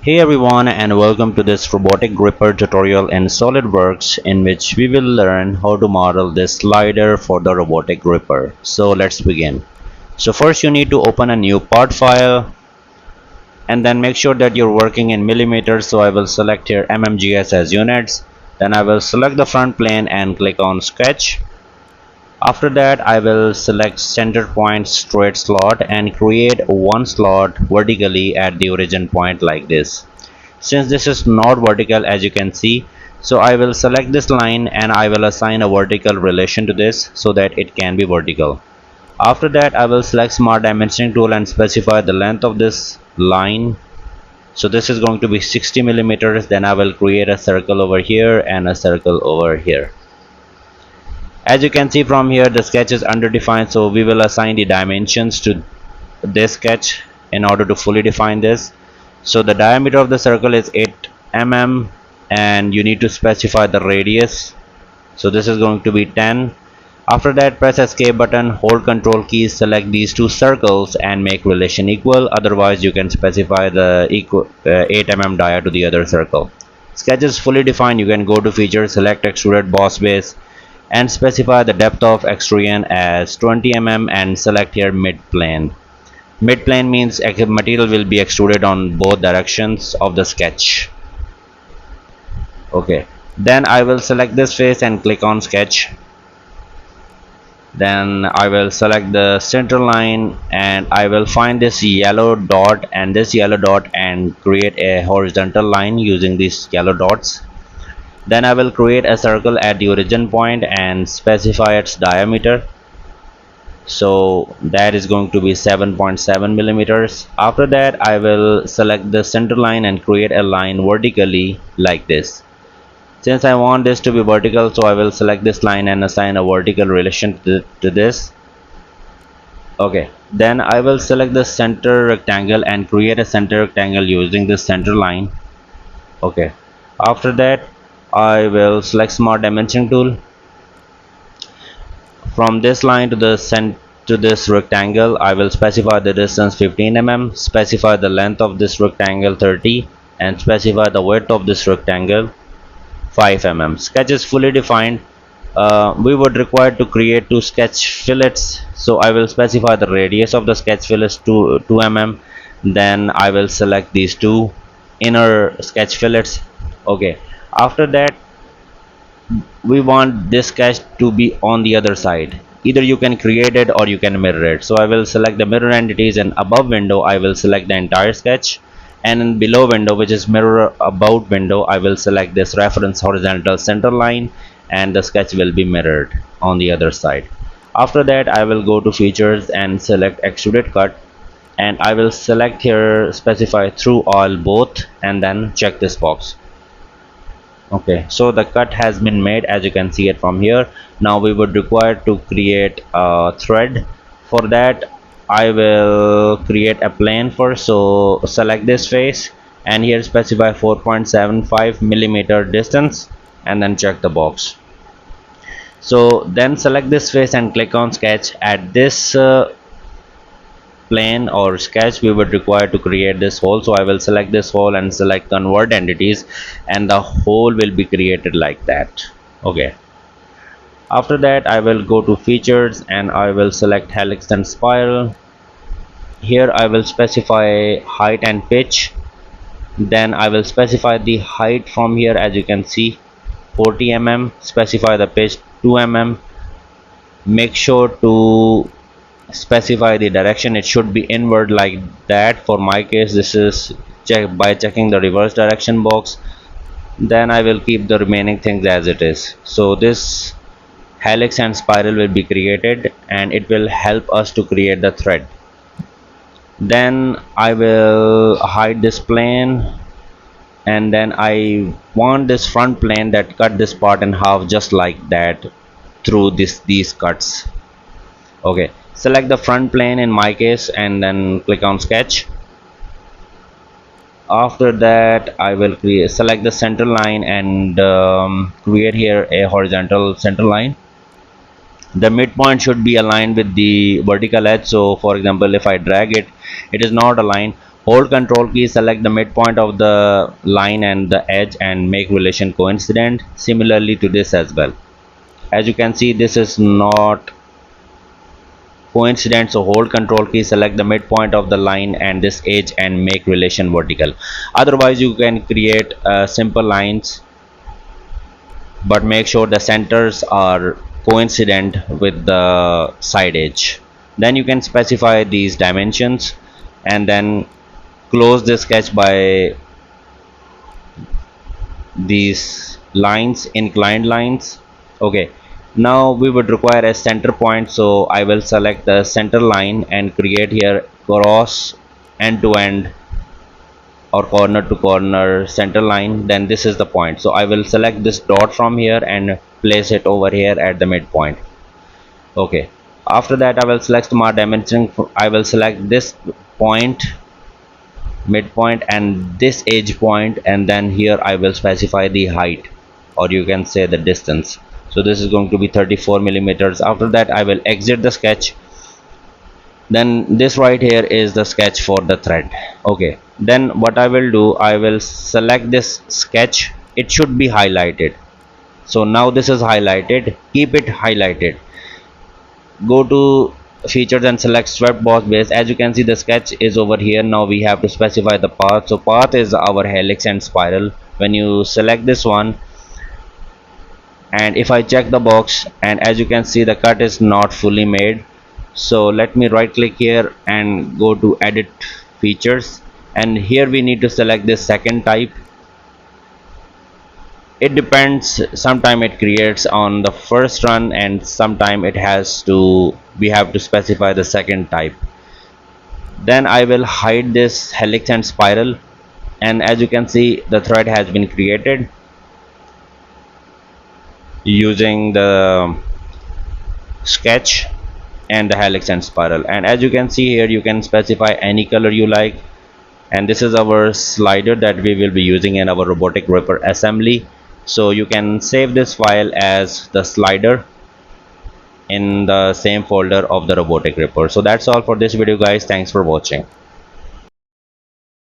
Hey everyone, and welcome to this robotic gripper tutorial in SOLIDWORKS, in which we will learn how to model this slider for the robotic gripper. So let's begin. So first you need to open a new part file and then make sure that you're working in millimeters. So I will select here mmgs as units. Then I will select the front plane and click on sketch. After that I will select center point straight slot and create one slot vertically at the origin point like this. Since this is not vertical, as you can see, so I will select this line and I will assign a vertical relation to this so that it can be vertical. After that I will select smart dimensioning tool and specify the length of this line. So this is going to be 60 millimeters. Then I will create a circle over here and a circle over here. As you can see from here, the sketch is underdefined, so we will assign the dimensions to this sketch in order to fully define this. So the diameter of the circle is 8 mm and you need to specify the radius. So this is going to be 10. After that, press escape button, hold control keys, select these two circles and make relation equal. Otherwise you can specify the 8 mm dia to the other circle. Sketch is fully defined. You can go to features, select Extrude Boss base and specify the depth of extrusion as 20 mm and select here mid plane. Mid plane means material will be extruded on both directions of the sketch. Okay, then I will select this face and click on sketch. Then I will select the center line and I will find this yellow dot and this yellow dot and create a horizontal line using these yellow dots. Then I will create a circle at the origin point and specify its diameter. So that is going to be 7.7 millimeters. After that I will select the center line and create a line vertically like this. Since I want this to be vertical, so I will select this line and assign a vertical relation to this. Okay, then I will select the center rectangle and create a center rectangle using this center line. Okay, after that I will select smart dimensioning tool. From this line to this rectangle I will specify the distance 15 mm, specify the length of this rectangle 30 and specify the width of this rectangle 5 mm. Sketch is fully defined. We would require to create two sketch fillets, so I will specify the radius of the sketch fillets to 2 mm. Then I will select these two inner sketch fillets. Okay, after that we want this sketch to be on the other side. Either you can create it or you can mirror it. So I will select the mirror entities, and above window I will select the entire sketch, and in below window, which is mirror about window, I will select this reference horizontal center line and the sketch will be mirrored on the other side. After that I will go to features and select extruded cut, and I will select here specify through all both and then check this box. Okay, so the cut has been made, as you can see it from here. Now we would require to create a thread. For that I will create a plane first, so select this face and here specify 4.75 millimeter distance and then check the box. So then select this face and click on sketch. At this plane or sketch we would require to create this hole, so I will select this hole and select convert entities, and the hole will be created like that. Okay, after that I will go to features and I will select helix and spiral. Here I will specify height and pitch. Then I will specify the height from here, as you can see 40 mm, specify the pitch 2 mm. Make sure to specify the direction, it should be inward like that. For my case this is by checking the reverse direction box. Then I will keep the remaining things as it is. So this helix and spiral will be created and it will help us to create the thread. Then I will hide this plane, and then I want this front plane that cut this part in half just like that through these cuts. Okay, select the front plane in my case and then click on sketch. After that I will select the center line and create here a horizontal center line. The midpoint should be aligned with the vertical edge. So for example, if I drag it, it is not aligned. Hold control key, select the midpoint of the line and the edge and make relation coincident. Similarly to this as well. As you can see, this is not coincident, so hold control key, select the midpoint of the line and this edge and make relation vertical. Otherwise you can create simple lines, but make sure the centers are coincident with the side edge. Then you can specify these dimensions and then close this sketch by these lines, inclined lines. Okay, now we would require a center point, so I will select the center line and create here cross end to end or corner to corner center line. Then this is the point, so I will select this dot from here and place it over here at the midpoint. Okay, after that I will select smart dimension. I will select this point, midpoint, and this edge point, and then here I will specify the height, or you can say the distance. So this is going to be 34 millimeters. After that I will exit the sketch. Then this right here is the sketch for the thread. Okay, then what I will do, I will select this sketch. It should be highlighted. So now this is highlighted, keep it highlighted. Go to features and select swept boss base. As you can see, the sketch is over here. Now we have to specify the path. So path is our helix and spiral. When you select this one, and if I check the box, and as you can see, the cut is not fully made. So let me right click here and go to edit features, and here we need to select this second type. It depends, sometime it creates on the first run and sometime it has to, we have to specify the second type. Then I will hide this helix and spiral, and as you can see, the thread has been created using the sketch and the helix and spiral. And as you can see here, you can specify any color you like. And this is our slider that we will be using in our robotic gripper assembly. So you can save this file as the slider in the same folder of the robotic gripper. So that's all for this video guys. Thanks for watching.